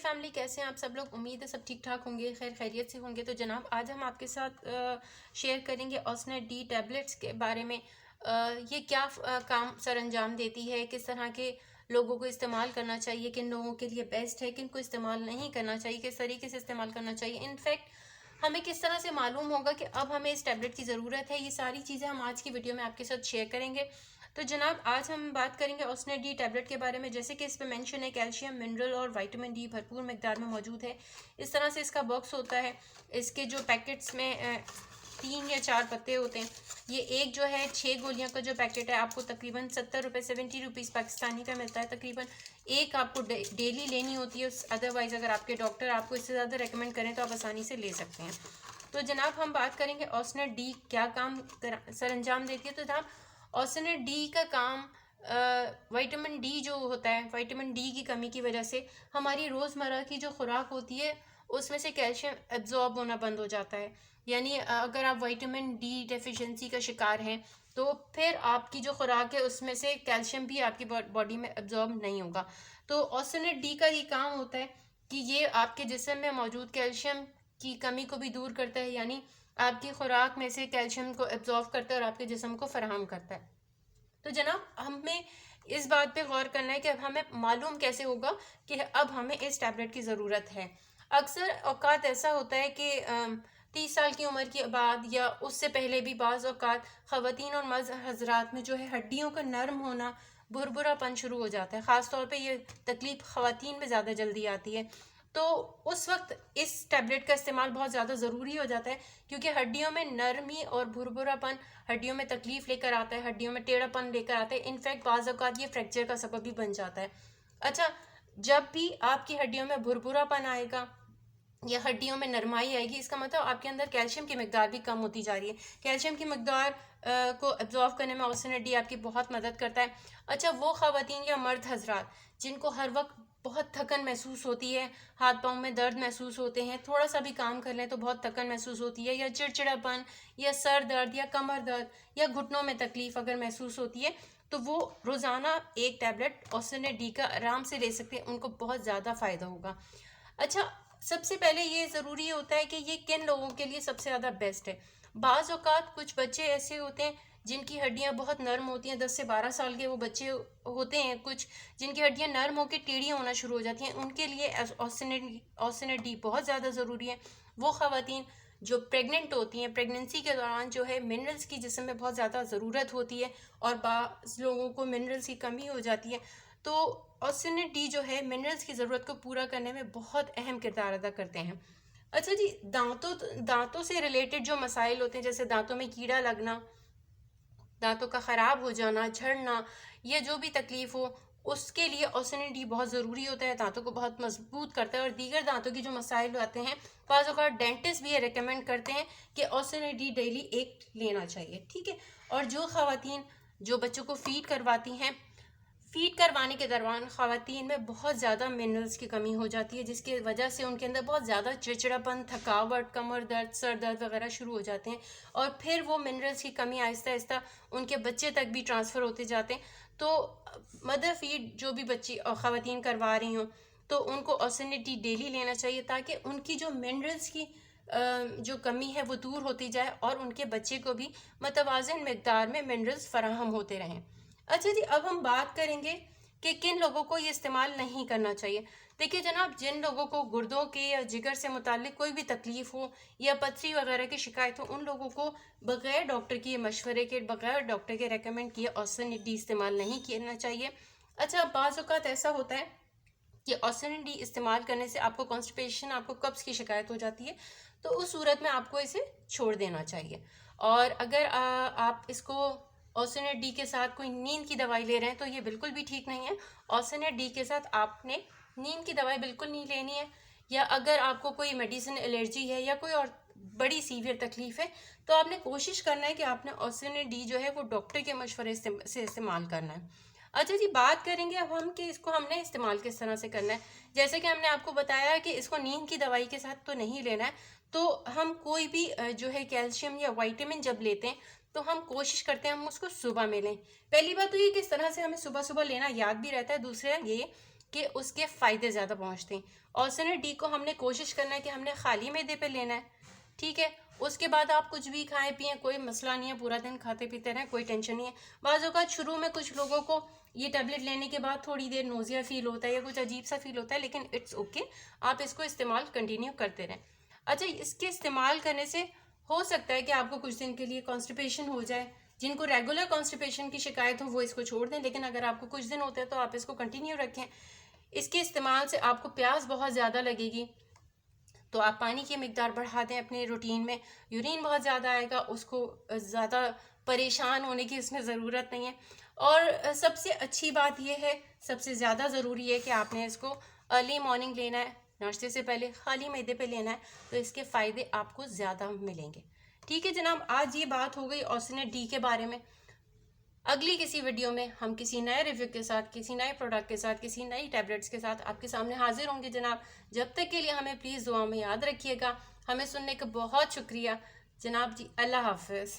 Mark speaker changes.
Speaker 1: Family, कैसे हैं आप सब लोग। उम्मीद है सब ठीक ठाक होंगे, खैर खैरियत से होंगे। तो जनाब, आज हम आपके साथ शेयर करेंगे ऑसनेट डी टैबलेट्स के बारे में। ये क्या काम सर अंजाम देती है, किस तरह के लोगों को इस्तेमाल करना चाहिए, किन लोगों के लिए बेस्ट है, किन को इस्तेमाल नहीं करना चाहिए, किस तरीके से इस्तेमाल करना चाहिए। इनफैक्ट हमें किस तरह से मालूम होगा कि अब हमें इस टैबलेट की ज़रूरत है, ये सारी चीज़ें हम आज की वीडियो में आपके साथ शेयर करेंगे। तो जनाब, आज हम बात करेंगे ऑसनेट डी टैबलेट के बारे में। जैसे कि इस पे मेंशन है कैल्शियम, मिनरल और विटामिन डी भरपूर मिकदार में मौजूद है। इस तरह से इसका बॉक्स होता है। इसके जो पैकेट्स में 3 या 4 पत्ते होते हैं। ये एक जो है 6 गोलियां का जो पैकेट है आपको तकरीबन 70 रुपये 70 रुपीज़ पाकिस्तानी का मिलता है। तकरीबन एक आपको डेली लेनी होती है। अदरवाइज़ अगर आपके डॉक्टर आपको इससे ज़्यादा रेकमेंड करें तो आप आसानी से ले सकते हैं। तो जनाब, हम बात करेंगे ऑसनेट डी क्या काम सर अंजाम देती है। तो जनाब, ऑसनेट डी का काम विटामिन डी जो होता है, विटामिन डी की कमी की वजह से हमारी रोज़मर्रा की जो खुराक होती है उसमें से कैल्शियम एब्जॉर्ब होना बंद हो जाता है। यानी अगर आप विटामिन डी डेफिशिएंसी का शिकार हैं तो फिर आपकी जो खुराक है उसमें से कैल्शियम भी आपकी बॉडी में एब्जॉर्ब नहीं होगा। तो ऑसनेट डी का ये काम होता है कि ये आपके जिस्म में मौजूद कैल्शियम की कमी को भी दूर करता है, यानी आपकी खुराक में से कैल्शियम को एब्जॉर्ब करता है और आपके जिस्म को फराहम करता है। तो जनाब, हमें इस बात पे गौर करना है कि अब हमें मालूम कैसे होगा कि अब हमें इस टैबलेट की ज़रूरत है। अक्सर औकात ऐसा होता है कि 30 साल की उम्र के बाद या उससे पहले भी बाज़ औकात ख़वातीन और मर्द हजरात में जो है हड्डियों का नरम होना, भुरभुरापन शुरू हो जाता है। ख़ास तौर पे ये तकलीफ़ ख़वातीन में ज़्यादा जल्दी आती है। तो उस वक्त इस टैबलेट का इस्तेमाल बहुत ज़्यादा ज़रूरी हो जाता है, क्योंकि हड्डियों में नरमी और भुरभुरापन हड्डियों में तकलीफ लेकर आता है, हड्डियों में टेढ़ापन लेकर आता है। इनफैक्ट बाज़ औक़ात ये फ्रैक्चर का सबब भी बन जाता है। अच्छा, जब भी आपकी हड्डियों में भुरभुरापन आएगा या हड्डियों में नरमाई आएगी, इसका मतलब आपके अंदर कैल्शियम की मिकदार भी कम होती जा रही है। कैल्शियम की मिकदार को एब्जॉर्व करने में ऑसनेट डी आपकी बहुत मदद करता है। अच्छा, वो ख़वातीन या मर्द हजरात जिनको हर वक्त बहुत थकन महसूस होती है, हाथ पाँव में दर्द महसूस होते हैं, थोड़ा सा भी काम कर लें तो बहुत थकन महसूस होती है, या चिड़चिड़ापन या सर दर्द या कमर दर्द या घुटनों में तकलीफ अगर महसूस होती है, तो वो रोज़ाना एक टैबलेट ऑसनेट डी का आराम से ले सकते हैं। उनको बहुत ज़्यादा फ़ायदा होगा। अच्छा, सबसे पहले ये ज़रूरी होता है कि ये किन लोगों के लिए सबसे ज़्यादा बेस्ट है। बाज़ औक़ात कुछ बच्चे ऐसे होते हैं जिनकी हड्डियाँ बहुत नरम होती हैं। 10 से 12 साल के वो बच्चे होते हैं कुछ, जिनकी हड्डियाँ नरम होकर टेढ़ियाँ होना शुरू हो जाती हैं। उनके लिए ऑसनेट डी बहुत ज़्यादा ज़रूरी है। वो ख़वातीन जो प्रेग्नेंट होती हैं, प्रेगनेंसी के दौरान जो है मिनरल्स की जिस्म में बहुत ज़्यादा ज़रूरत होती है और बाज़ लोगों को मिनरल्स की कमी हो जाती है। तो ऑसनेट डी जो है मिनरल्स की ज़रूरत को पूरा करने में बहुत अहम किरदार अदा करते हैं। अच्छा जी, दांतों से रिलेटेड जो मसाइल होते हैं, जैसे दांतों में कीड़ा लगना, दांतों का ख़राब हो जाना, झड़ना, या जो भी तकलीफ़ हो, उसके लिए ऑसनेट डी बहुत ज़रूरी होता है। दांतों को बहुत मजबूत करता है। और दीगर दांतों की जो मसाइल आते हैं, बाज़ औक़ात डेंटिस्ट भी ये रिकमेंड करते हैं कि ऑसनेट डी डेली एक लेना चाहिए, ठीक है। और जो ख़वातीन जो बच्चों को फ़ीड करवाती हैं, फ़ीड करवाने के दौरान ख़वातीन में बहुत ज़्यादा मिनरल्स की कमी हो जाती है, जिसकी वजह से उनके अंदर बहुत ज़्यादा चिड़चिड़ापन, थकावट, कमर दर्द, सर दर्द वगैरह शुरू हो जाते हैं। और फिर वो मिनरल्स की कमी आहिस्ता आहिस्ता उनके बच्चे तक भी ट्रांसफ़र होते जाते हैं। तो मदर फ़ीड जो भी बच्ची ख़वातीन करवा रही हों, तो उनको ऑसनेट डी डेली लेना चाहिए, ताकि उनकी जो मिनरल्स की जो कमी है वो दूर होती जाए और उनके बच्चे को भी मतवाज़िन मिकदार में मिनरल्स फ़राहम होते रहें। अच्छा जी, अब हम बात करेंगे कि किन लोगों को ये इस्तेमाल नहीं करना चाहिए। देखिए जनाब, जिन लोगों को गुर्दों के या जिगर से मुताल्लिक कोई भी तकलीफ़ हो या पथरी वगैरह की शिकायत हो, उन लोगों को बग़ैर डॉक्टर के मशवरे के, बग़ैर डॉक्टर के रेकमेंड किए ऑसनेट डी इस्तेमाल नहीं करना चाहिए। अच्छा, बाज़ औक़ात ऐसा होता है कि ऑसनेट डी इस्तेमाल करने से आपको कॉन्स्टिपेशन, आपको कब्ज़ की शिकायत हो जाती है, तो उस सूरत में आपको इसे छोड़ देना चाहिए। और अगर आप इसको ऑसनेट डी के साथ कोई नींद की दवाई ले रहे हैं तो ये बिल्कुल भी ठीक नहीं है। ऑसनेट डी के साथ आपने नींद की दवाई बिल्कुल नहीं लेनी है। या अगर आपको कोई मेडिसिन एलर्जी है या कोई और बड़ी सीवियर तकलीफ़ है, तो आपने कोशिश करना है कि आपने ऑसनेट डी जो है वो डॉक्टर के मशवरे से इस्तेमाल करना है। अच्छा जी, बात करेंगे अब हम कि इसको हमने इस्तेमाल किस तरह से करना है। जैसे कि हमने आपको बताया कि इसको नींद की दवाई के साथ तो नहीं लेना है। तो हम कोई भी जो है कैल्शियम या विटामिन जब लेते हैं तो हम कोशिश करते हैं हम उसको सुबह में लें। पहली बात तो ये किस तरह से हमें सुबह सुबह लेना याद भी रहता है। दूसरा ये कि उसके फ़ायदे ज़्यादा पहुंचते हैं। ऑर्सेनेट डी को हमने कोशिश करना है कि हमने खाली मैदे पे लेना है, ठीक है। उसके बाद आप कुछ भी खाएं पिएं, कोई मसला नहीं है, पूरा दिन खाते पीते रहें, कोई टेंशन नहीं है। बाज़ औक़ात शुरू में कुछ लोगों को ये टैबलेट लेने के बाद थोड़ी देर नोज़िया फील होता है या कुछ अजीब सा फील होता है, लेकिन इट्स ओके, आप इसको इस्तेमाल कंटिन्यू करते रहें। अच्छा, इसके इस्तेमाल करने से हो सकता है कि आपको कुछ दिन के लिए कॉन्स्टिपेशन हो जाए। जिनको रेगुलर कॉन्स्टिपेशन की शिकायत हो वो इसको छोड़ दें, लेकिन अगर आपको कुछ दिन होते हैं तो आप इसको कंटिन्यू रखें। इसके इस्तेमाल से आपको प्यास बहुत ज़्यादा लगेगी, तो आप पानी की मिकदार बढ़ा दें अपने रूटीन में। यूरिन बहुत ज़्यादा आएगा, उसको ज़्यादा परेशान होने की इसमें ज़रूरत नहीं है। और सबसे अच्छी बात यह है, सबसे ज़्यादा ज़रूरी है कि आपने इसको अर्ली मॉर्निंग लेना है, नाश्ते से पहले खाली मैदे पे लेना है, तो इसके फ़ायदे आपको ज़्यादा मिलेंगे। ठीक है जनाब, आज ये बात हो गई ऑर्सेनेट डी के बारे में। अगली किसी वीडियो में हम किसी नए रिव्यू के साथ, किसी नए प्रोडक्ट के साथ, किसी नई टैबलेट्स के साथ आपके सामने हाजिर होंगे जनाब। जब तक के लिए हमें प्लीज़ दुआ में याद रखिएगा। हमें सुनने का बहुत शुक्रिया जनाब जी। अल्लाह हाफ़िज़।